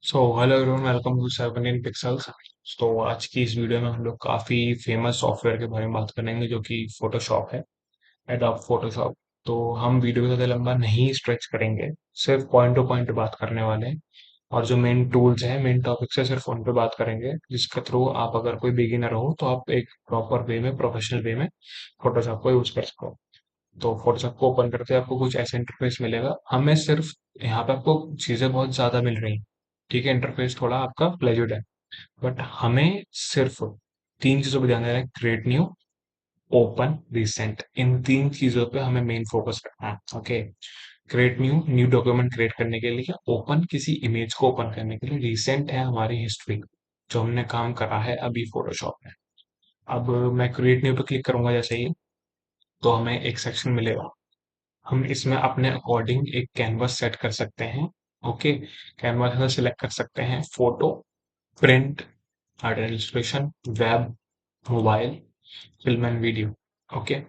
So hello everyone, welcome to 17 pixels. तो आज की इस वीडियो में हम लोग काफ़ी फेमस सॉफ्टवेयर के बारे में बात करेंगे जो कि फोटोशॉप है, एडोब फोटोशॉप। तो हम वीडियो को ज़्यादा लंबा नहीं स्ट्रेच करेंगे, सिर्फ पॉइंट टू पॉइंट बात करने वाले हैं। और जो मेन टूल्स हैं, मेन टॉपिक्स है, सिर्फ उन पे बात करेंगे, जिसके थ्रू आप अगर कोई बिगिनर हो तो आप एक प्रॉपर वे में, प्रोफेशनल वे में फोटोशॉप को यूज़ कर सको। तो फोटोशॉप को ओपन करते ही आपको कुछ ऐसा इंटरफेस मिलेगा। हमें सिर्फ यहाँ पे आपको चीज़ें बहुत ज़्यादा मिल रही हैं, ठीक है, इंटरफेस थोड़ा आपका प्लेजर्ड है, बट हमें सिर्फ तीन चीज़ों पर ध्यान देना है: क्रिएट न्यू, ओपन, रिसेंट। इन तीन चीज़ों पे हमें मेन फोकस रखना है। Okay, create new, new document create करने के लिए; ओपन, किसी इमेज को ओपन करने के लिए; रिसेंट है हमारी हिस्ट्री, जो हमने काम करा है अभी फोटोशॉप में। अब मैं क्रिएट न्यू पे क्लिक करूंगा जैसे ही, तो हमें एक सेक्शन मिलेगा। हम इसमें अपने अकॉर्डिंग एक कैनवास सेट कर सकते हैं। ओके, कैनवास में सिलेक्ट कर सकते हैं photo, print, art and illustration, web, mobile, film and video. Okay,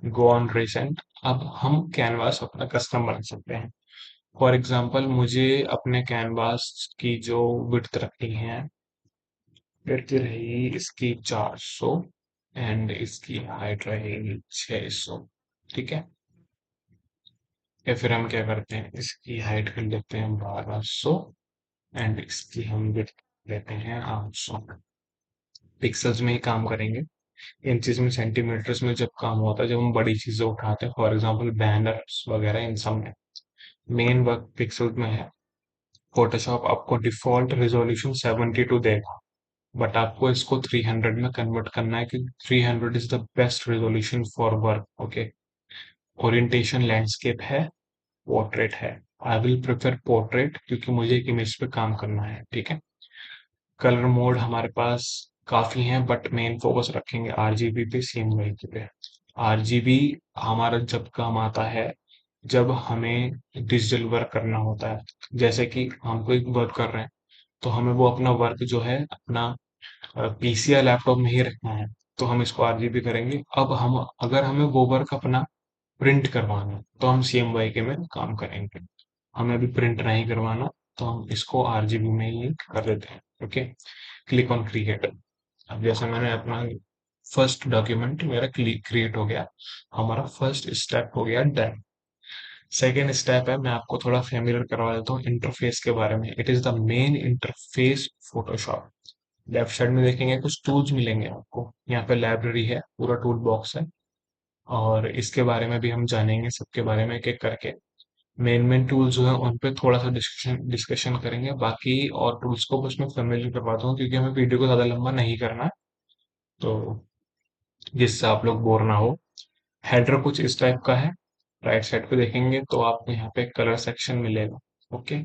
go on recent. अब हम कैनवास अपना कस्टम बना सकते हैं। फॉर एग्जांपल, मुझे अपने कैनवास की जो विड्थ रखनी है, विड्थ रहेगी इसकी 400 एंड इसकी हाइट रहेगी 600। ठीक है, या फिर हम क्या करते हैं, इसकी हाइट कर लेते हैं 1200 एंड इसकी हम विड्थ लेते हैं 800। पिक्सल्स में ही काम करेंगे, इंचेस में, सेंटीमीटर्स में जब काम होता है, जब हम बड़ी चीजें उठाते हैं, फॉर एग्जांपल बैनर्स वगैरह, इन सब में मेन वर्क पिक्सल में है। फोटोशॉप आपको डिफॉल्ट रेजोल्यूशन 72 देगा, बट आपको इसको 300 में कन्वर्ट करना है, क्योंकि 300 is the best resolution for work. Okay, orientation landscape है, पोर्ट्रेट है। आई विल प्रेफर पोर्ट्रेट, क्योंकि मुझे एक इमेज पे काम करना है। ठीक है, कलर मोड हमारे पास काफी हैं, बट मेन फोकस रखेंगे आरजीबी पे, सीएमवाई पे। आरजीबी हमारा जब काम आता है, जब हमें डिजिटल वर्क करना होता है, जैसे कि हम कोई वर्क कर रहे हैं, तो हमें वो अपना वर्क जो है अपना पीसी या लैपटॉप में ही रखना है, तो हम इसको आरजीबी करेंगे। अब हम अगर हमें वो वर्क अपना प्रिंट करवाना है, तो हम सीएमवाई के में काम करेंगे। हमें अभी प्रिंट नहीं करवाना, तो हम इसको आरजीबी में ही कर देते हैं। Okay, click on create. अब जैसे मैंने अपना फर्स्ट डॉक्यूमेंट मेरा क्रिएट हो गया, हमारा फर्स्ट स्टेप हो गया डन। सेकेंड स्टेप है, मैं आपको थोड़ा फेमिलियर करवा देता हूँ इंटरफेस के बारे में। It is the main interface Photoshop. Left side में देखेंगे कुछ टूल्स मिलेंगे आपको, यहाँ पे लाइब्रेरी है, पूरा टूल बॉक्स है, और इसके बारे में भी हम जानेंगे, सबके बारे में एक एक करके। मेन मेन टूल्स जो है उन पे थोड़ा सा डिस्कशन डिस्कशन करेंगे, बाकी और टूल्स को बस मैं फेमिलियर करवाता हूँ, क्योंकि हमें वीडियो को ज्यादा लंबा नहीं करना है, तो जिससे आप लोग बोर ना हो। हेडर कुछ इस टाइप का है। राइट साइड पे देखेंगे तो आपको यहाँ पे कलर सेक्शन मिलेगा। Okay,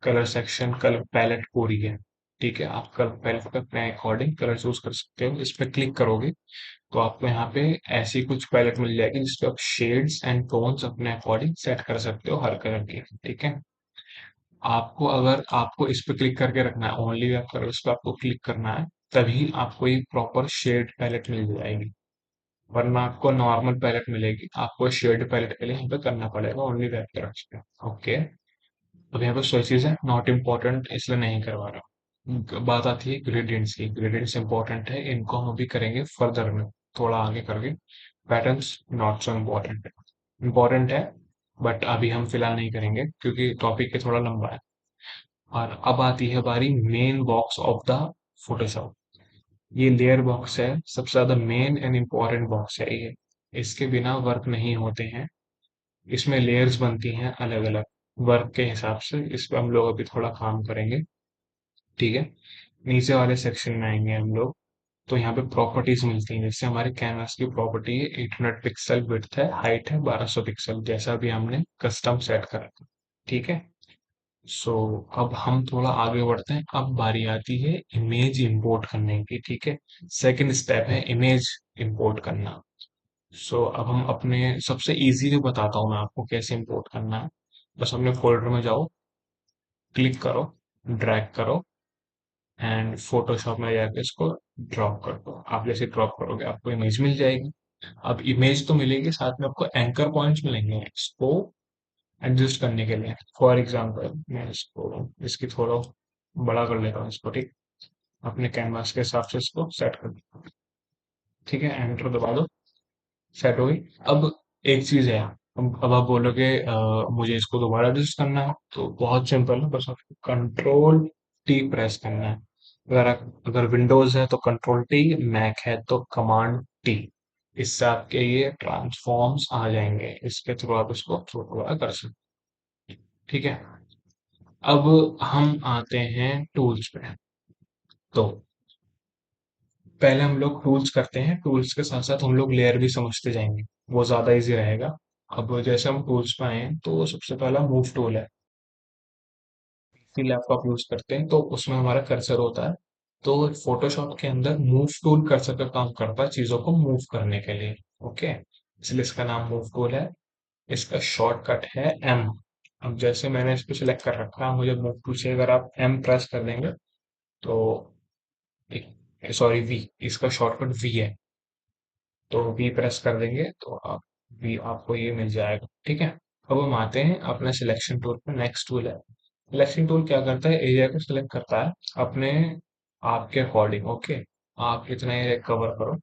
colour section, colour palette पूरी है। ठीक है, आप कलर पैलेट पे अपने अकॉर्डिंग कलर चूज कर सकते हो। इस पे क्लिक करोगे तो आपको यहाँ पे ऐसी कुछ पैलेट मिल जाएगी, जिसपे आप शेड्स एंड टोन्स अपने अकॉर्डिंग सेट कर सकते हो हर कलर की। ठीक है, आपको अगर आपको इस पे क्लिक करके रखना है, ओनली वेब कलर्स पे आपको क्लिक करना है, तभी आपको एक प्रॉपर शेड पैलेट मिल जाएगी, वरना आपको नॉर्मल पैलेट मिलेगी। आपको शेड पैलेट के लिए यहाँ पे करना पड़ेगा ओनली वेब कलर्स पे। ओके, अब यहाँ पे सोर्सेज है, नॉट इम्पोर्टेंट, इसलिए नहीं करवा रहा हूँ। बात आती है ग्रेडियंट्स की। ग्रेडियंट्स इंपॉर्टेंट है, इनको हम अभी करेंगे फर्दर में, थोड़ा आगे करके। Patterns not so important, important है, बट अभी हम फिलहाल नहीं करेंगे, क्योंकि टॉपिक के थोड़ा लंबा है। और अब आती है बारी main box of the Photoshop. ये लेयर बॉक्स है, सबसे ज्यादा मेन एंड इम्पोर्टेंट बॉक्स है ये। इसके बिना वर्क नहीं होते हैं। इसमें लेयर्स बनती हैं अलग अलग वर्क के हिसाब से, इस पर हम लोग अभी थोड़ा काम करेंगे। ठीक है, नीचे वाले सेक्शन में आएंगे हम लोग, तो यहाँ पे प्रॉपर्टीज मिलती हैं। जैसे हमारे कैनवास की प्रॉपर्टी है 800 पिक्सल, विड्थ है, हाइट है 1200 पिक्सल, जैसा भी हमने कस्टम सेट करा था। ठीक है, सो अब हम थोड़ा आगे बढ़ते हैं। अब बारी आती है इमेज इंपोर्ट करने की। ठीक है, सेकंड स्टेप है इमेज इंपोर्ट करना। सो अब हम अपने सबसे इजी वे बताता हूँ मैं आपको कैसे इंपोर्ट करना है। बस अपने फोल्डर में जाओ, क्लिक करो, ड्रैग करो, एंड फोटोशॉप में जाके इसको ड्रॉप कर दो। आप जैसे ड्रॉप करोगे आपको इमेज मिल जाएगी। अब इमेज तो मिलेगी, साथ में आपको एंकर पॉइंट्स मिलेंगे इसको एडजस्ट करने के लिए। फॉर एग्जांपल मैं इसको, इसकी थोड़ा बड़ा कर लेता हूँ इसको, ठीक। अपने कैनवास के हिसाब से इसको सेट कर दो। ठीक है, एंटर दबा दो। सेट हो गई। अब एक चीज है, अब आप बोलोगे मुझे इसको दोबारा एडजस्ट करना है, तो बहुत सिंपल है, बस आपको कंट्रोल टी प्रेस करना है। अगर विंडोज है तो कंट्रोल टी, मैक है तो कमांड टी। इससे आपके ये ट्रांसफॉर्म्स आ जाएंगे, इसके थ्रू आप इसको छोटा बड़ा कर सकते हैं। ठीक है। अब हम आते हैं टूल्स पे। तो पहले हम लोग टूल्स करते हैं, टूल्स के साथ साथ हम लोग लेयर भी समझते जाएंगे, वो ज्यादा इजी रहेगा। अब जैसे हम टूल्स पे आए हैं, तो सबसे पहला मूव टूल है। पीसी लैपटॉप यूज करते हैं तो उसमें हमारा कर्सर होता है। तो फोटोशॉप के अंदर मूव टूल कर्सर का काम करता है चीजों को मूव करने के लिए। ओके, इसलिए इसका नाम मूव टूल है। इसका शॉर्टकट है एम। अब जैसे मैंने इसको सिलेक्ट कर रखा है, मुझे मूव टूल से अगर आप एम प्रेस कर देंगे तो, सॉरी वी, इसका शॉर्टकट वी है। तो वी प्रेस कर देंगे तो आप वी आपको ये मिल जाएगा। ठीक है। अब हम आते हैं अपने सिलेक्शन टूल पर। नेक्स्ट टूल है। सिलेक्शन टूल क्या करता है, एरिया को सिलेक्ट करता है अपने आपके अकॉर्डिंग। ओके, आप कितना एरिया कवर करो।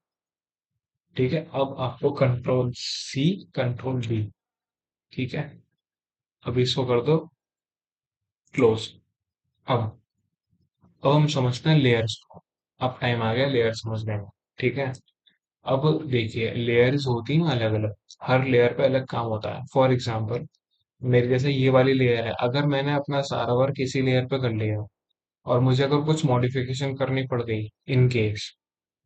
ठीक है। अब आपको कंट्रोल सी, कंट्रोल वी। ठीक है। अब इसको कर दो क्लोज। अब अब हम समझते हैं लेयर्स को। अब टाइम आ गया लेयर समझने में। ठीक है। अब देखिए, लेयर्स होती हैं अलग अलग, हर लेयर पे अलग काम होता है। फॉर एग्जाम्पल, मेरे जैसे ये वाली लेयर है, अगर मैंने अपना सारा वर्क इसी लेयर पे कर लिया और मुझे अगर कुछ मॉडिफिकेशन करनी पड़ गई इन केस,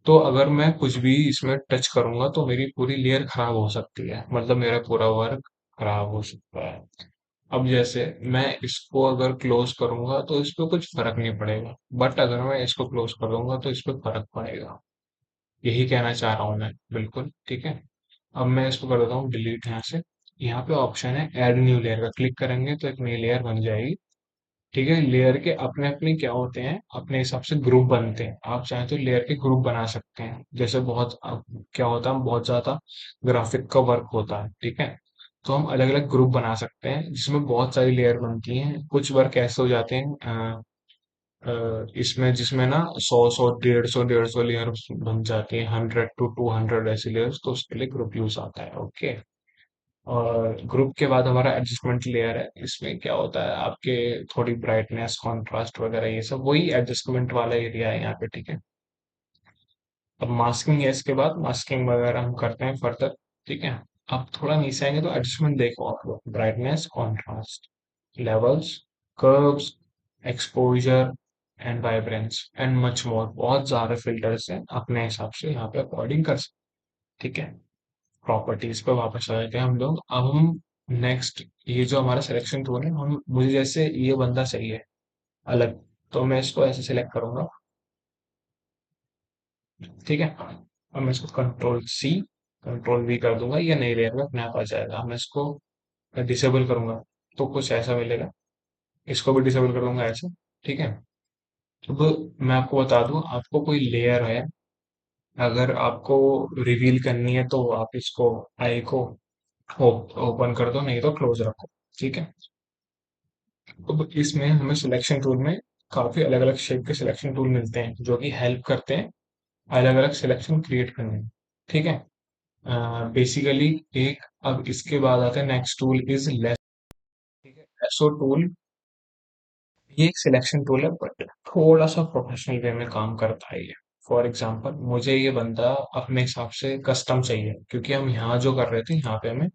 तो अगर मैं कुछ भी इसमें टच करूंगा तो मेरी पूरी लेयर खराब हो सकती है, मतलब मेरा पूरा वर्क खराब हो सकता है। अब जैसे मैं इसको अगर क्लोज करूंगा तो इस पे कुछ फर्क नहीं पड़ेगा, बट अगर मैं इसको क्लोज कर दूंगा तो इस पे फर्क पड़ेगा। यही कहना चाह रहा हूँ मैं, बिल्कुल ठीक है। अब मैं इसको कर देता हूँ डिलीट यहाँ से। यहाँ पे ऑप्शन है ऐड न्यू लेयर का, क्लिक करेंगे तो एक नई लेयर बन जाएगी। ठीक है। लेयर के अपने अपने क्या होते हैं, अपने हिसाब से ग्रुप बनते हैं। आप चाहें तो लेयर के ग्रुप बना सकते हैं। जैसे बहुत अब क्या होता है, बहुत ज्यादा ग्राफिक का वर्क होता है, ठीक है, तो हम अलग अलग ग्रुप बना सकते हैं जिसमें बहुत सारी लेयर बनती हैं। कुछ वर्क ऐसे हो जाते हैं इसमें जिसमें ना 100 100 150 150 लेयर बन जाती है, 100 to 200 ऐसी लेयर्स, तो उसके लिए ग्रुप यूज आता है। ओके। और ग्रुप के बाद हमारा एडजस्टमेंट लेयर है। इसमें क्या होता है, आपके थोड़ी ब्राइटनेस, कॉन्ट्रास्ट वगैरह, ये सब वही एडजस्टमेंट वाला एरिया है यहाँ पे। ठीक है। अब मास्किंग है, इसके बाद मास्किंग वगैरह हम करते हैं फर्दर। ठीक है। अब थोड़ा नीचे आएंगे तो एडजस्टमेंट देखो आप लोग, brightness, contrast, levels, curves, exposure and vibrance and much more. बहुत ज्यादा फिल्टर्स हैं, अपने हिसाब से यहाँ पे अकॉर्डिंग कर सकते हैं। ठीक है। प्रॉपर्टीज पे वापस आ जाते हैं हम लोग। अब हम नेक्स्ट, ये जो हमारा सिलेक्शन टूल है, हम मुझे जैसे ये बंदा चाहिए अलग, तो मैं इसको ऐसे सिलेक्ट करूंगा। ठीक है। अब मैं इसको कंट्रोल सी, कंट्रोल वी कर दूंगा, ये नई लेयर में अपने आप आ जाएगा। मैं इसको डिसेबल करूंगा तो कुछ ऐसा मिलेगा। इसको भी डिसेबल कर दूंगा ऐसे। ठीक है। अब मैं आपको बता दूं, आपको कोई लेयर है, अगर आपको रिवील करनी है तो आप इसको आई को ओपन कर दो, नहीं तो क्लोज रखो। ठीक है। अब इसमें हमें सिलेक्शन टूल में काफी अलग अलग शेप के सिलेक्शन टूल मिलते हैं जो कि हेल्प करते हैं अलग अलग सिलेक्शन क्रिएट करने में। ठीक है। बेसिकली एक, अब इसके बाद आता है नेक्स्ट टूल इज लेस। ठीक है। लेसो टूल, ये एक सिलेक्शन टूल है बट थोड़ा सा प्रोफेशनल वे में काम करता है ये। फॉर एग्जाम्पल, मुझे ये बंदा अपने हिसाब से कस्टम चाहिए, क्योंकि हम यहाँ जो कर रहे थे यहाँ पे हमें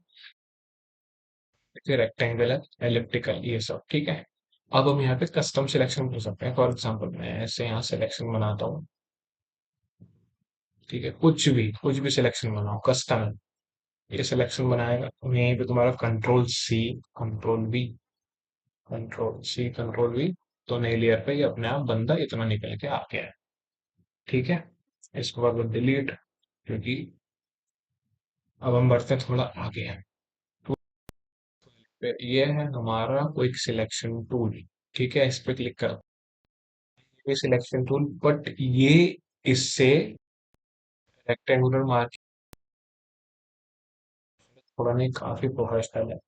रेक्टेंगुलर, एलिप्टिकल, ये सब। ठीक है। अब हम यहाँ पे कस्टम सिलेक्शन कर सकते हैं। फॉर एग्जाम्पल, मैं ऐसे यहाँ सिलेक्शन बनाता हूँ। ठीक है। कुछ भी सिलेक्शन बनाओ, कस्टम है, ये सिलेक्शन बनाएगा। अब यहीं पे तुम्हारा control C, control V, control C, control V, तो नई लेयर पे ये अपने आप बंदा इतना निकल के आ गया है। ठीक है। इसके बाद डिलीट, क्योंकि अब हम बढ़ते हैं थोड़ा आगे हैं। तो ये है हमारा क्विक सिलेक्शन टूल। ठीक है। इस पे क्लिक करो, ये सिलेक्शन टूल, बट ये इससे रेक्टेंगुलर मार्क थोड़ा नहीं, काफी प्रोफेशनल है।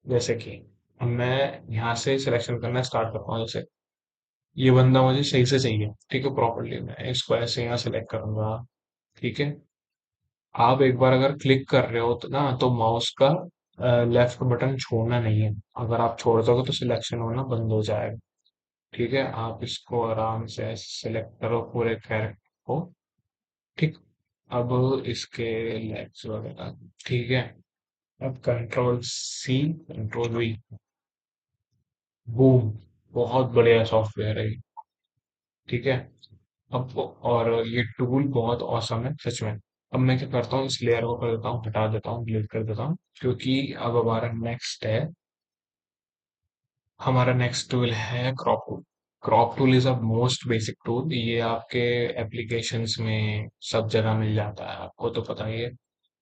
जैसे कि अब मैं यहाँ से सिलेक्शन करना स्टार्ट करता हूँ, जैसे ये बंदा मुझे सही से चाहिए, ठीक है, प्रॉपरली मैं इसको ऐसे यहाँ सेलेक्ट करूंगा। ठीक है। आप एक बार अगर क्लिक कर रहे हो तो ना, तो माउस का लेफ्ट बटन छोड़ना नहीं है। अगर आप छोड़ दोगे तो सिलेक्शन होना बंद हो जाएगा। ठीक है, आप इसको आराम से सिलेक्ट करो पूरे कैरेक्टर को। ठीक। अब इसके लेग्स वगैरह, ठीक है। अब control C, control V, boom, बहुत बढ़िया सॉफ्टवेयर है ये। ठीक है। अब और ये टूल बहुत औसम है सच में। अब मैं क्या करता हूँ, इस लेयर को कर देता हूँ, हटा देता हूँ, डिलीट कर देता हूँ, क्योंकि अब हमारा नेक्स्ट टूल है crop tool. Crop tool is a most basic tool, ये आपके एप्लीकेशंस में सब जगह मिल जाता है, आपको तो पता ही है।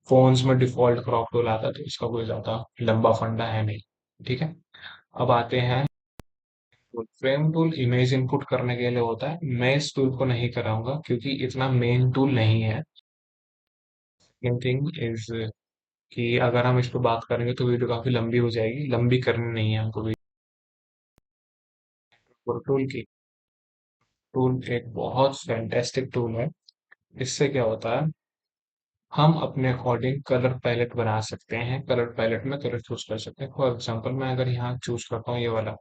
फोन्स में डिफॉल्ट क्रॉप टूल आता है, तो इसका कोई ज्यादा लंबा फंडा है नहीं। ठीक है। अब आते हैं फ्रेम टूल। इमेज इनपुट करने के लिए होता है, मैं इस टूल को नहीं कराऊंगा क्योंकि इतना मेन टूल नहीं है। सेकंड थिंग इज कि अगर हम इस पर बात करेंगे तो वीडियो काफी लंबी हो जाएगी, लंबी करनी नहीं है हमको वीडियो। टूल की टूल एक बहुत फैंटेस्टिक टूल है। इससे क्या होता है, हम अपने अकॉर्डिंग कलर पैलेट बना सकते हैं, कलर पैलेट में कलर चूज कर सकते हैं। फॉर एग्जांपल मैं अगर यहाँ चूज करता हूँ ये वाला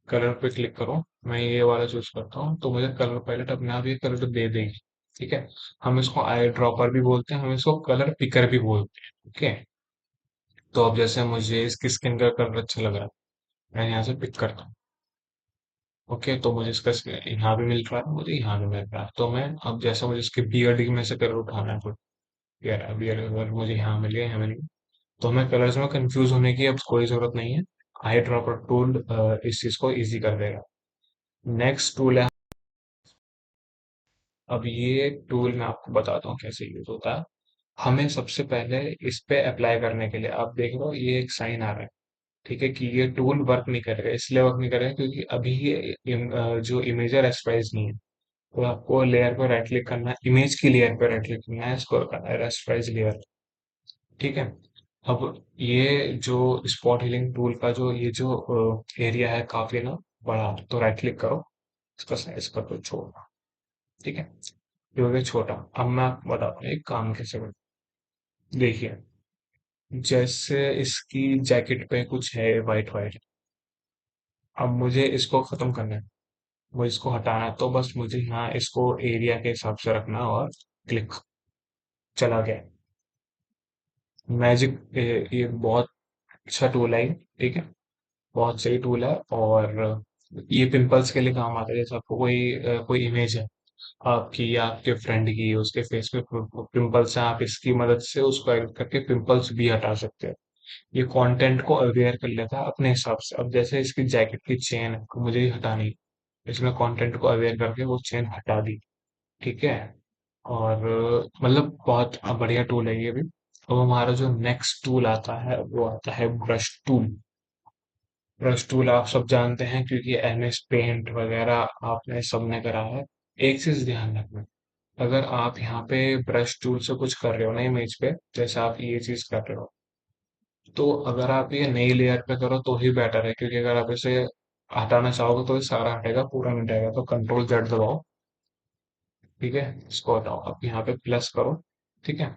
कलर पे क्लिक करूँ, मैं ये वाला चूज करता हूँ, तो मुझे कलर पैलेट अपने आप ये कलर दे देगी। ठीक है। हम इसको आई ड्रॉपर भी बोलते हैं, हम इसको कलर पिकर भी बोलते हैं। ओके। तो अब जैसे मुझे इसकी स्किन का कलर अच्छा लग रहा है, मैं यहाँ से पिक करता हूँ। ओके, तो मुझे इसका यहाँ भी मिल रहा है, मुझे यहाँ भी मिल रहा है, तो मैं अब जैसे मुझे इसके बियर्ड में से कलर उठाना है, तो यार बियर्ड कलर मुझे यहाँ मिल गया, यहाँ मिल गया, तो हमें कलर्स में कंफ्यूज होने की अब कोई जरूरत नहीं है। आई ड्रॉपर टूल इस चीज को इजी कर देगा। नेक्स्ट टूल है, अब ये टूल मैं आपको बताता हूँ कैसे यूज होता है। हमें सबसे पहले इस पे अप्लाई करने के लिए, आप देख लो ये एक साइन आ रहा है, ठीक है, कि ये टूल वर्क नहीं करेगा। इसलिए वर्क नहीं करेगा क्योंकि अभी ये जो इमेज है रेस्टराइज नहीं है। तो आपको लेयर पर राइट क्लिक करना है, इमेज की लेयर पर राइट क्लिक करना है, इसको करना है रेस्टराइज लेयर। ठीक है। अब ये जो स्पॉट हीलिंग टूल का जो ये जो एरिया है काफी ना बड़ा, तो राइट क्लिक करो, इसका साइज कर दो छोटा। ठीक है। ये हो गया छोटा। अब मैं आपको बताता हूँ एक काम कैसे करते हैं। देखिए, जैसे इसकी जैकेट पे कुछ है वाइट वाइट, अब मुझे इसको खत्म करना है, मुझे इसको हटाना है, तो बस मुझे यहाँ इसको एरिया के हिसाब से रखना और क्लिक, चला गया मैजिक। ये बहुत अच्छा टूल है ये, ठीक है, बहुत सही टूल है। और ये पिंपल्स के लिए काम आता है। जैसे आपको कोई इमेज है आपकी या आपके फ्रेंड की, उसके फेस पे पिंपल्स है, आप इसकी मदद से उसको एडिट करके पिंपल्स भी हटा सकते हैं। ये कंटेंट को अवेयर कर लेता है अपने हिसाब से। अब जैसे इसकी जैकेट की चेन है तो मुझे ये हटानी है, इसमें कंटेंट को अवेयर करके वो चेन हटा दी। ठीक है। और मतलब बहुत बढ़िया टूल है ये भी। अब हमारा जो नेक्स्ट टूल आता है वो आता है ब्रश टूल। ब्रश टूल आप सब जानते हैं क्योंकि एमएस पेंट वगैरह आपने सबने करा है। एक चीज ध्यान रखना, अगर आप यहाँ पे ब्रश टूल से कुछ कर रहे हो ना इमेज पे, जैसे आप ये चीज कर रहे हो, तो अगर आप ये नई लेयर पे करो तो ही बेटर है, क्योंकि अगर आप इसे हटाना चाहोगे तो ये सारा हटेगा, पूरा नहीं हटेगा। तो कंट्रोल जेड दबाओ। ठीक है, इसको हटाओ, अब यहाँ पे प्लस करो। ठीक है।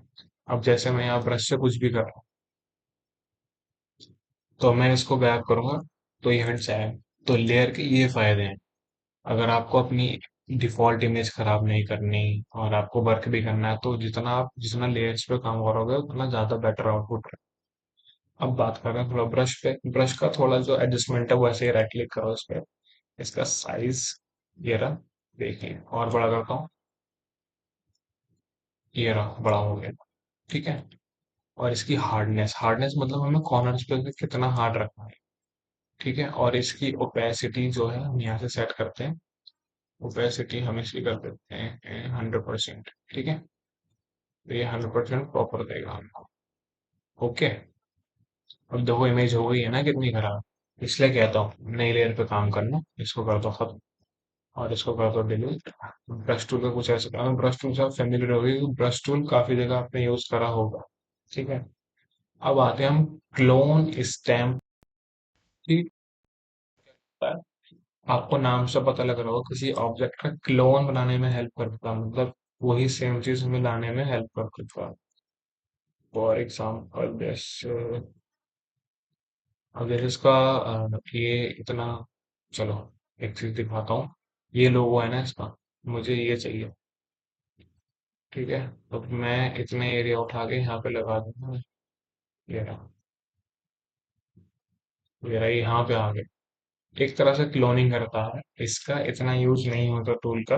अब जैसे मैं यहाँ ब्रश से कुछ भी कर रहा हूँ, तो मैं इसको गैप करूंगा तो ये हट जाएगा। तो लेयर के ये फायदे हैं। अगर आपको अपनी डिफॉल्ट इमेज खराब नहीं करनी और आपको वर्क भी करना है, तो जितना लेयर्स पे काम करोगे उतना ज्यादा बेटर आउटपुट। अब बात कर रहे हैं थोड़ा ब्रश पे। ब्रश का थोड़ा जो एडजस्टमेंट है वो ऐसे ही राइट क्लिक करो इस पे, इसका साइज ये रहा, देखिए और बड़ा करता हूँ, ये रहा बड़ा हो गया। ठीक है। और इसकी हार्डनेस, हार्डनेस मतलब हमें कॉर्नर्स पे भी कितना हार्ड रखना है। ठीक है। और इसकी ओपेसिटी जो है हम यहाँ से सेट करते हैं, ओपेसिटी हम इसकी कर देते हैं 100%। ठीक है। तो ये 100% प्रॉपर देगा हमको। ओके। अब देखो इमेज हो गई है ना कितनी खराब। इसलिए कहता हूँ नई लेयर पे काम करना, इसको कर दो खत्म और इसको कर दो डिलीट। ब्रश टूल का कुछ ऐसा काम, ब्रश टूल से आप फेमिलियर हो गए, ब्रश टूल काफी जगह आपने यूज करा होगा। ठीक है। अब आते हैं हम क्लोन स्टैम्प की। आपको नाम से पता लग रहा होगा, किसी ऑब्जेक्ट का क्लोन बनाने में हेल्प करता है, मतलब वही सेम चीज हमें लाने में हेल्प करता है। फॉर एग्जाम्पल जैसे, अब जैसे इसका ये इतना, चलो एक चीज दिखाता हूँ। ये लोगो है ना इसका, मुझे ये चाहिए। ठीक है, तो मैं इतने एरिया उठा के यहाँ पे लगा दूंगा। ये रहा, ये रहा, यहाँ पे आ गए। एक तरह से क्लोनिंग करता है, इसका इतना यूज नहीं होता टूल का,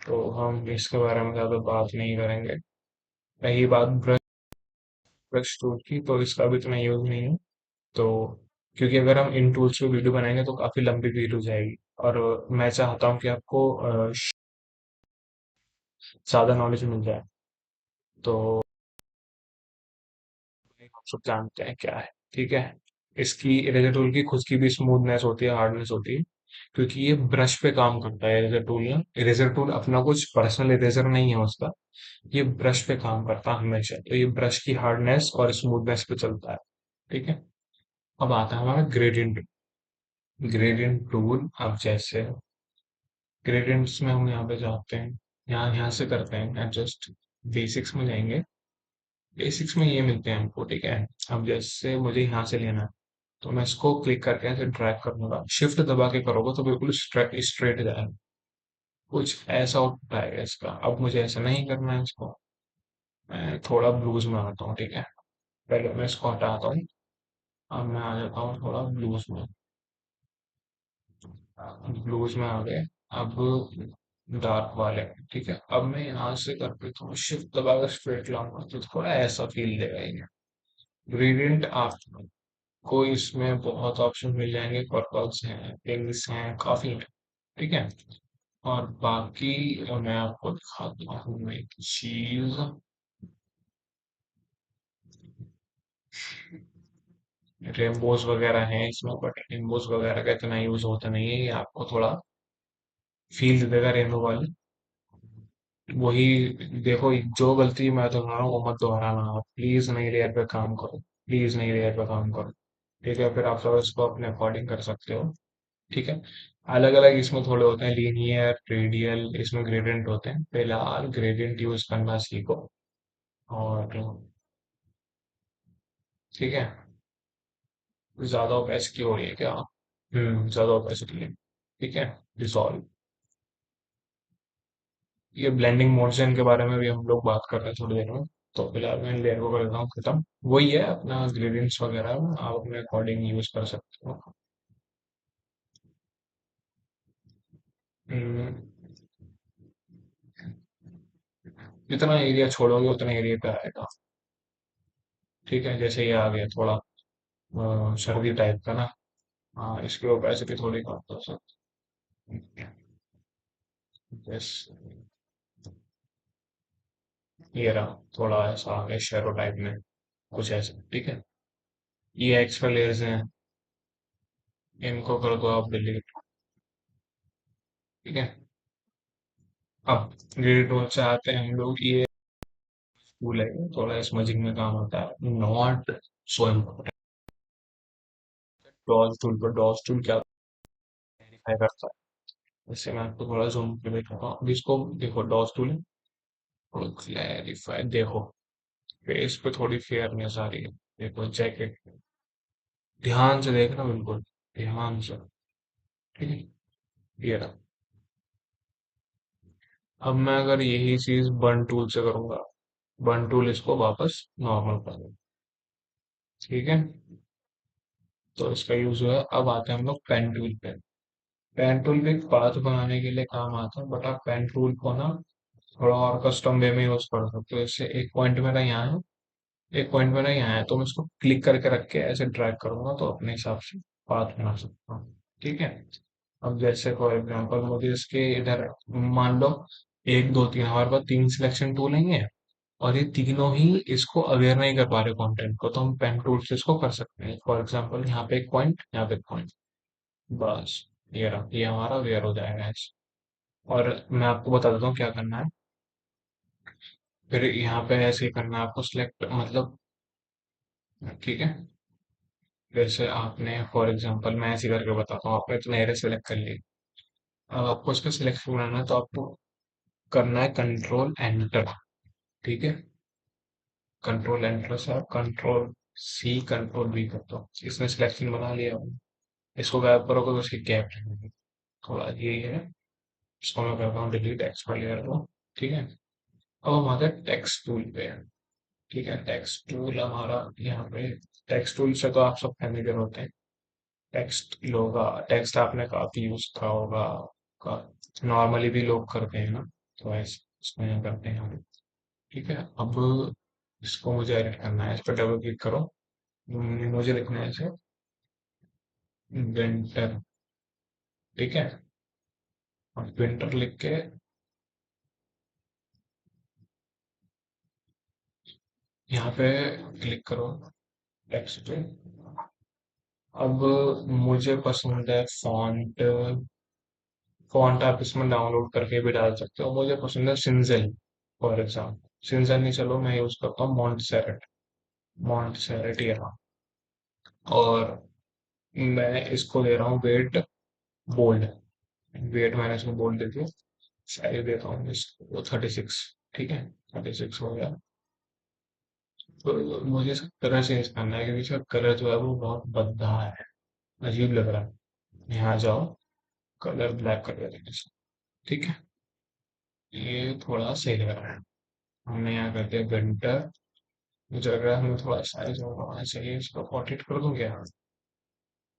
तो हम इसके बारे में ज्यादा बात नहीं करेंगे। रही बात ब्रश टूल की, तो इसका भी इतना यूज नहीं है। तो क्योंकि अगर हम इन टूल्स पे वीडियो बनाएंगे तो काफी लंबी वीडियो जाएगी, और मैं चाहता हूँ कि आपको ज्यादा नॉलेज मिल जाए। तो हम सब जानते हैं क्या है। ठीक है, इसकी इरेजर टूल की खुद की भी स्मूथनेस होती है, हार्डनेस होती है, क्योंकि ये ब्रश पे काम करता है। इरेजर टूल ना, इरेजर टूल अपना कुछ पर्सनल इरेजर नहीं है उसका, ये ब्रश पे काम करता है हमेशा, तो ये ब्रश की हार्डनेस और स्मूथनेस पे चलता है। ठीक है, अब आता है हमारा ग्रेडियंट। ग्रेडियंट टूल, अब जैसे ग्रेडियंट्स में हम यहाँ पे जाते हैं, यहाँ यहाँ से करते हैं एडजस्ट। बेसिक्स में जाएंगे, बेसिक्स में ये मिलते हैं हमको। ठीक है, अब जैसे मुझे यहाँ से लेना है, तो मैं इसको क्लिक करके ऐसे ड्रैग करूंगा, शिफ्ट दबा के करोगे तो बिल्कुल स्ट्रेट जाएगा, कुछ ऐसा आउटपुट आएगा इसका। अब मुझे ऐसा नहीं करना है इसको, मैं थोड़ा ब्लूज में आता हूँ। ठीक है, पहले मैं इसको हटाता हूँ, अब मैं आ जाता हूँ थोड़ा ब्लूज में। ब्लूज में आ गए, अब डार्क वाले। ठीक है, अब मैं यहाँ से करके थोड़ा शिफ्ट दबा कर स्ट्रेट लाऊंगा, तो थोड़ा ऐसा फील देगा ये। ग्रेडियंट आपको इसमें बहुत ऑप्शन मिल जाएंगे, पर्पल्स हैं, पिंक्स हैं, काफी हैं। ठीक है, और बाकी मैं आपको दिखाता हूँ एक चीज। रेनबोज वगैरह हैं इसमें, बट रेनबोज वगैरह का इतना यूज होता नहीं है, ये आपको थोड़ा फील दे देगा रेनबो वाले। वही, देखो जो गलती मैं दोहरा रहा हूँ वो मत दोहराना आप प्लीज, नई लेयर पे काम करो, प्लीज नई लेयर पे काम करो। ठीक है, फिर आप सब इसको अपने अकॉर्डिंग कर सकते हो। ठीक है, अलग अलग इसमें थोड़े होते हैं, लीनियर, रेडियल, इसमें ग्रेडियंट होते हैं। फिलहाल ग्रेडियंट यूज करना सीखो। और ठीक है, ज्यादा ओपेसिटी हो रही है क्या? ज्यादा ओपेसिटी है। ठीक है, डिसॉल्व। ये ब्लेंडिंग मोशन के बारे में भी हम लोग बात कर रहे हैं थोड़ी देर में। तो फिलहाल मैं इन लेयर को कर देता हूँ खत्म। वही है अपना ग्रेडियंट्स वगैरह, आप अपने अकॉर्डिंग यूज कर सकते हो। हम्म, जितना एरिया छोड़ोगे उतना एरिया पे आएगा। ठीक है, जैसे ये आ गया थोड़ा सर्दी टाइप का ना, हाँ इसकी ओपेसिटी थोड़ी कम कर सकते हैं। बस ये रहा, थोड़ा ऐसा आ गया शेरो टाइप में, कुछ ऐसा। ठीक है, ये एक्स्ट्रा लेयर्स हैं, इनको कर दो आप डिलीट। ठीक है, अब ग्रेड टूल से आते हैं हम लोग। ये टूल है, थोड़ा स्मजिंग में काम आता है, not so important. Dodge tool पर, डॉज टूल क्या वेरीफाई करता है, इससे मैं आपको थोड़ा जूम पे दिखाता हूँ। अभी इसको देखो, डॉज टूल थोड़ा क्लैरिफाई देखो, फेस पे थोड़ी फेयरनेस आ रही है। देखो जैकेट, ध्यान से देखना, बिल्कुल ध्यान से। ठीक है, ये रहा। अब मैं अगर यही चीज बर्न टूल से करूंगा, बर्न टूल इसको वापस नॉर्मल कर देगा। ठीक है, तो इसका यूज हुआ है। अब आते हैं हम लोग पेन टूल पे। पेन टूल भी एक पाथ बनाने के लिए काम आता है, बट आप पेन टूल को ना थोड़ा और कस्टम वे में यूज कर सकते हो। जैसे एक पॉइंट मेरा यहाँ है, एक पॉइंट मेरा यहाँ है, तो मैं इसको क्लिक करके रख के ऐसे ड्रैग करूंगा तो अपने हिसाब से पाथ बना सकता हूँ। ठीक है, अब जैसे फॉर एग्जांपल मुझे इसके इधर, मान लो एक दो तीन, हमारे पास तीन सिलेक्शन टूल हैं, और ये तीनों ही इसको अवेयर नहीं कर पा रहे कंटेंट को, तो हम पेन टूल से इसको कर सकते हैं। फॉर एग्जांपल यहाँ पे एक पॉइंट, यहाँ पे एक पॉइंट, बस ये रहा, ये हमारा अवेयर हो जाएगा ऐसे। और मैं आपको बता देता हूँ क्या करना है। फिर यहाँ पे ऐसे ही करना है आपको, सिलेक्ट मतलब, ठीक है, जैसे आपने फॉर एग्जांपल मैं ऐसे करके बताता हूँ, आपने तो नहरें सेलेक्ट कर ली। अब आपको इसका सिलेक्शन बनाना है तो आपको करना है कंट्रोल एंटर। ठीक है, कंट्रोल एंटर से आप कंट्रोल सी कंट्रोल बी करते हो, इसने सिलेक्शन बना लिया हो। इसको गायब करोगे तो उसकी गैप रहेगी। थोड़ा यही है। इसको मैं करता हूँ डिलीट, एक्सपर्ट लेयर को। ठीक है, अब हम आते हैं टेक्स्ट टूल पे। ठीक है, टेक्स्ट टूल हमारा यहाँ पे। टेक्स्ट टूल से तो आप सब फैमिलियर होते हैं। टेक्स्ट होगा, टेक्स्ट आपने काफी यूज करा होगा का, नॉर्मली भी लोग करते हैं ना, तो ऐसे इसको यहाँ करते हैं हम। ठीक है, अब इसको मुझे एडिट करना है, इस पर डबल क्लिक करो। मुझे लिखना है इसे विंटर। ठीक है, और विंटर लिख के यहाँ पे क्लिक करो टेक्स्ट पे। अब मुझे पसंद है फॉन्ट। फॉन्ट आप इसमें डाउनलोड करके भी डाल सकते हो, मुझे पसंद है सिंजल। फॉर एग्जाम्पल सिंजल नहीं, चलो मैं यूज करता हूँ मॉन्टसेरेट। मॉन्टसेरेट ये रहा। और मैं इसको दे रहा हूँ वेट बोल्ड। वेट मैंने इसको बोल्ड दे दिया। साइज देता हूँ इसको 36। ठीक है, 36 हो गया। तो मुझे इसका कलर चेंज करना है क्योंकि इसका कलर जो है वो बहुत भद्दा है, अजीब लग रहा है। यहाँ जाओ, कलर ब्लैक कर देते हैं इसको। ठीक है, ये थोड़ा सही लग रहा है। हमने यहाँ करते हैं विंटर। मुझे लग रहा है हमें थोड़ा साइज होना चाहिए, इसको 48 कर दूं क्या?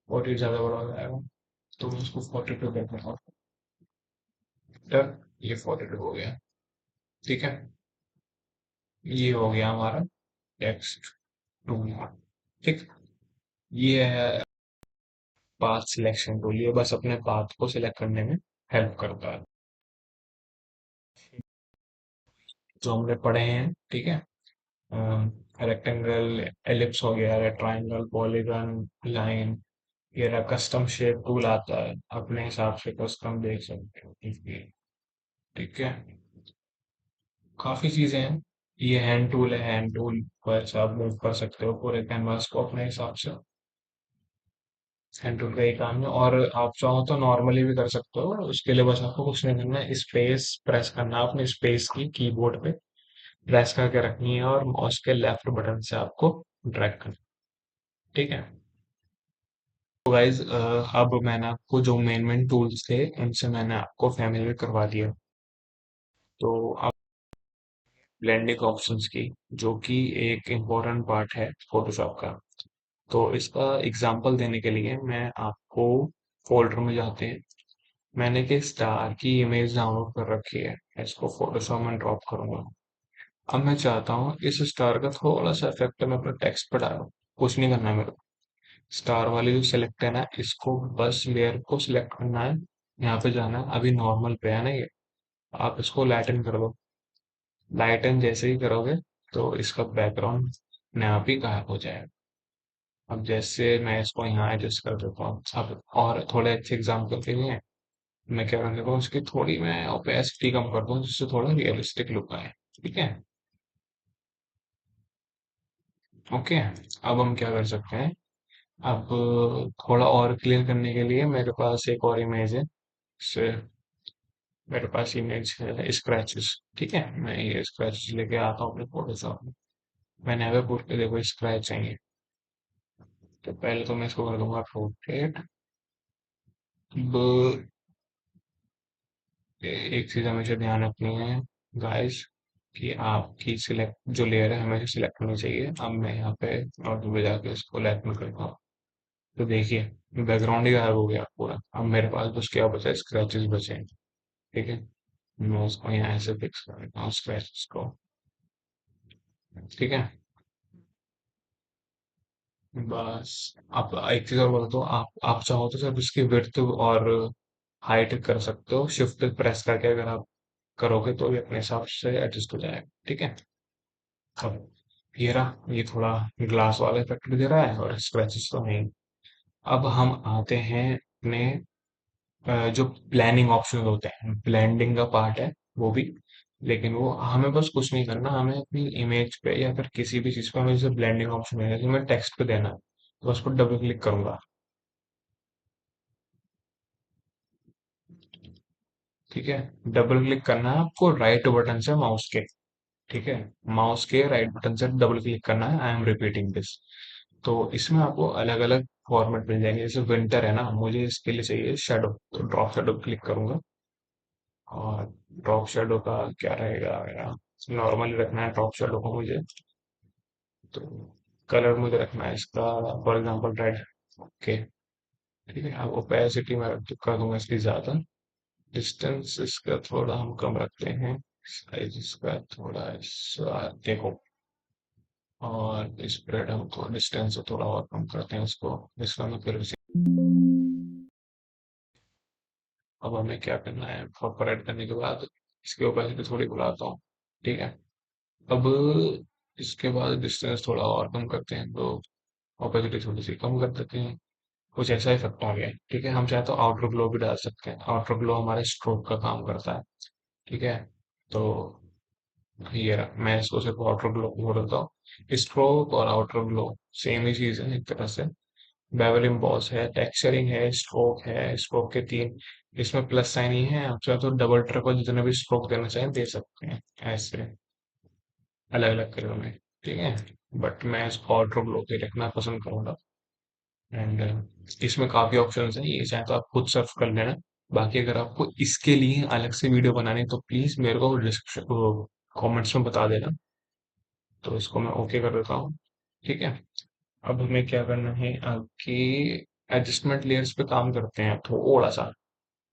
48 ज्यादा बड़ा हो जाएगा, तो मैं इसको 42 कर देता हूँ। विंटर, ये 42 हो गया। ठीक है, ये हो गया हमारा टेक्स्ट टूल। ठीक, ये है पाथ सिलेक्शन टूल। ये बस अपने पाथ को सिलेक्ट करने में हेल्प करता है, जो हमने पढ़े हैं। ठीक है, रेक्टेंगल, एलिप्स हो गया, ट्रायंगल, पॉलीगन, लाइन। ये रहा कस्टम शेप टूल आता है, अपने हिसाब से कस्टम देख सकते हो। ठीक है, काफी चीजें हैं। ये हैंड टूल है, हैंड टूल पर से आप मूव कर सकते हो पूरे कैनवास को अपने हिसाब से। हैंड टूल का ये काम है, और आप चाहो तो नॉर्मली भी कर सकते हो। उसके लिए बस आपको कुछ नहीं करना है, स्पेस प्रेस करना है, अपने स्पेस की कीबोर्ड पे प्रेस करके रखनी है और माउस के लेफ्ट बटन से आपको ड्रैग करना है। ठीक है, तो गाइज अब मैंने आपको जो मेन मेन टूल्स थे उनसे मैंने आपको फैमिलियर करवा दिया। तो अब ब्लेंडिंग ऑप्शंस की, जो कि एक इम्पोर्टेंट पार्ट है फोटोशॉप का। तो इसका एग्जांपल देने के लिए मैं आपको फोल्डर में जाते हैं। मैंने के स्टार की इमेज डाउनलोड कर रखी है, इसको फोटोशॉप में ड्रॉप करूंगा। अब मैं चाहता हूँ इस स्टार का थोड़ा सा इफेक्ट मैं अपने टेक्स्ट पर डालूं। कुछ नहीं करना है मेरे को, स्टार वाली जो सिलेक्ट है ना, इसको बस लेयर को सिलेक्ट करना है। यहाँ पे जाना है, अभी नॉर्मल पे है ना ये, आप इसको लाइटन कर दो। लाइटन जैसे ही करोगे तो इसका बैकग्राउंड अपने आप ही गायब हो जाएगा। अब जैसे मैं इसको यहाँ एडजस्ट कर देता हूँ। अब और थोड़े अच्छे एग्जाम्पल के लिए मैं क्या कर देता हूँ, उसकी थोड़ी मैं ओपेसिटी कम कर दूँ जिससे थोड़ा रियलिस्टिक लुक आए। ठीक है, ओके। अब हम क्या कर सकते हैं, अब थोड़ा और क्लियर करने के लिए मेरे पास एक और इमेज है। से मेरे पास इमेज है स्क्रैचेस। ठीक है, मैं ये स्क्रैचेस लेके आता हूँ अपने फोटोशॉप में। मैंने अगर पूछ के देखो स्क्रैच चाहिए, तो पहले तो मैं इसको कर दूंगा रोटेट। अब एक चीज हमेशा ध्यान रखनी है गाइस, कि आपकी सिलेक्ट जो लेयर है हमेशा सिलेक्ट होनी चाहिए। अब मैं यहाँ पे और में जाके इसको लेफ्ट में करता हूँ, तो देखिए बैकग्राउंड ही गायब हो गया पूरा। अब मेरे पास बस क्या बचा, स्क्रैचेस बचे हैं। ठीक है, मैं उसको यहाँ से फिक्स कर देता हूँ स्क्रैचेस को। ठीक है, बस। आप एक चीज और बोलते तो आप चाहो तो सिर्फ इसकी विड्थ और हाइट कर सकते हो, शिफ्ट प्रेस करके अगर आप करोगे तो ये अपने हिसाब से एडजस्ट हो जाएगा। ठीक है, अब ये रहा, ये थोड़ा ग्लास वाला इफेक्ट भी दे रहा है और स्क्रैचेस तो नहीं। अब हम आते हैं अपने जो प्लानिंग ऑप्शन होते हैं, ब्लेंडिंग का पार्ट है वो भी। लेकिन वो हमें बस कुछ नहीं करना, हमें अपनी इमेज पे या फिर किसी भी चीज पे हमें जैसे ब्लेंडिंग ऑप्शन है, जैसे हमें टेक्स्ट पे देना है, तो उस पर डबल क्लिक करूंगा। ठीक है, डबल क्लिक करना है आपको राइट बटन से माउस के। ठीक है, माउस के राइट बटन से डबल क्लिक करना है। I am repeating this. तो इसमें आपको अलग अलग फॉर्मेट मिल जाएंगे। जैसे विंटर है ना, मुझे इसके लिए चाहिए शेडो, तो ड्रॉप शेडो क्लिक करूंगा। और ड्रॉप शेडो का क्या रहेगा मेरा, नॉर्मली रखना है ड्रॉप शेडो को मुझे। तो कलर मुझे रखना है इसका फॉर एग्जांपल रेड। ओके। ठीक है, अब ओपेसिटी में कर दूंगा इसकी ज्यादा। डिस्टेंस इसका थोड़ा हम कम रखते हैं। साइज इसका थोड़ा देखो। और स्प्रेड हम तो डिस्टेंस से थोड़ा और कम करते हैं उसको। इसका मैं फिर से, अब हमें क्या करना है, प्रॉपर ऐड करने के बाद इसके ओपेसिटी थोड़ी बढ़ाता हूँ। ठीक है, अब इसके बाद डिस्टेंस थोड़ा और कम करते हैं, तो ओपेसिटी थोड़ी सी कम कर देते हैं। कुछ ऐसा इफेक्ट आ गया है। ठीक है, हम चाहे तो आउटर ग्लो भी डाल सकते हैं। आउटर ग्लो हमारे स्ट्रोक का काम करता है। ठीक है, तो ये रहा, मैं इसको सिर्फ आउटर ग्लो बोल देता हूँ। स्ट्रोक और आउटर ग्लो सेम ही चीज है एक तरह से। बेवल इम्बॉस है, टेक्सचरिंग है, स्ट्रोक है। स्ट्रोक के तीन इसमें प्लस साइन ही है। आप चाहे तो डबल ट्रिपल जितने भी स्ट्रोक देना चाहें दे सकते हैं ऐसे, अलग अलग कलर में। ठीक है, बट मैं इसको आउटर ग्लो पे रखना पसंद करूंगा। एंड इसमें काफी ऑप्शंस हैं, ये चाहे तो आप खुद सर्च कर लेना। बाकी अगर आपको इसके लिए अलग से वीडियो बनानी है तो प्लीज मेरे को डिस्क्रिप्शन कमेंट्स में बता देना। तो इसको मैं ओके कर देता हूँ। ठीक है, अब हमें क्या करना है कि एडजस्टमेंट लेयर्स पे काम करते हैं थोड़ा सा।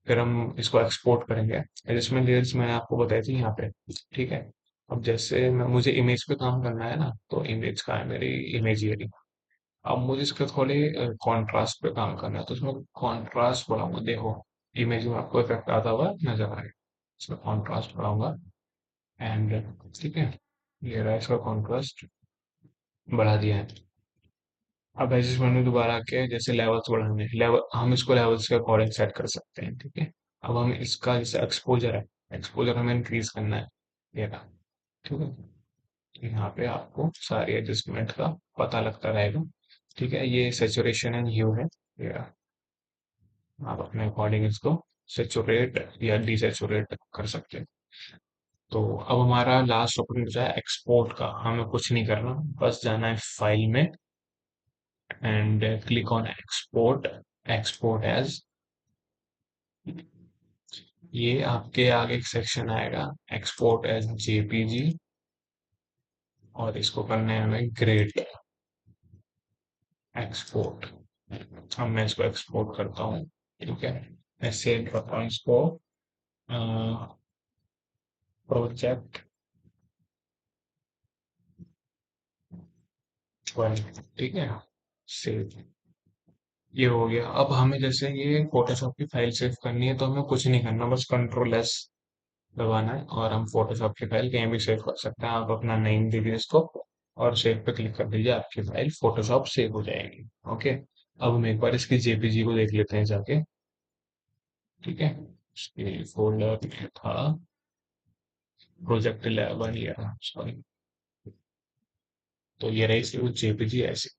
फिर हम इसको एक्सपोर्ट करेंगे। एडजस्टमेंट लेयर्स मैंने आपको बताई थी यहाँ पे। ठीक है, अब जैसे मुझे इमेज पे काम करना है ना, तो इमेज का है मेरी, इमेज ये रही। अब मुझे इसके थोड़े कॉन्ट्रास्ट पे काम करना है, तो इसमें कॉन्ट्रास्ट बढ़ाऊंगा। देखो, इमेज में आपको इफेक्ट आता हुआ नजर आएगा। इसमें कॉन्ट्रास्ट बढ़ाऊंगा। एंड ठीक है, ये रहा इसका कॉन्ट्रास्ट, बढ़ा दिया है। अब एडजस्ट मेन्यू दोबारा आके जैसे लेवल्स बढ़ाने हैं, लेवल हम इसको लेवल्स के अकॉर्डिंग सेट कर सकते हैं। ठीक है, अब हम इसका जैसे एक्सपोजर है, एक्सपोजर हमें इंक्रीज करना है। ये रहा। ठीक है, तो यहाँ पे आपको सारी एडजस्टमेंट का पता लगता रहेगा। ठीक है, ये सेचुरेशन एंड ह्यू है। ये रहा। आप अपने अकॉर्डिंग इसको सेचुरेट या डिसेचुरेट कर सकते हैं। तो अब हमारा लास्ट ऑप्शन बचा है एक्सपोर्ट का। हमें कुछ नहीं करना, बस जाना है फाइल में and click on export, export as. ये आपके आगे एक सेक्शन आएगा, एक्सपोर्ट एज जेपीजी। और इसको करना है हमें ग्रेट एक्सपोर्ट। अब मैं इसको एक्सपोर्ट करता हूँ। ठीक है, मैं सेव करता हूँ इसको प्रोजेक्ट वन। ठीक है, सेव। ये हो गया। अब हमें जैसे ये फोटोशॉप की फाइल सेव करनी है, तो हमें कुछ नहीं करना, बस कंट्रोल एस दबाना है और हम फोटोशॉप की फाइल कहीं भी सेव कर सकते हैं। आप अपना नेम दीजिए इसको और सेव पे क्लिक कर दीजिए, आपकी फाइल फोटोशॉप सेव हो जाएगी। ओके, अब हम एक बार इसकी जेपीजी को देख लेते हैं जाके। ठीक है, इसके फोल्डर में था प्रोजेक्ट 11, ये रहा, सॉरी। तो ये रही इसकी जेपीजी ऐसी।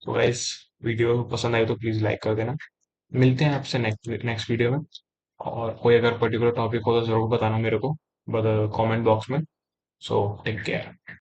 तो गाइस, वीडियो पसंद आई तो प्लीज लाइक कर देना। मिलते हैं आपसे नेक्स्ट नेक्स्ट वीडियो में। और कोई अगर पर्टिकुलर टॉपिक हो तो जरूर बताना मेरे को कमेंट बॉक्स में। So take care.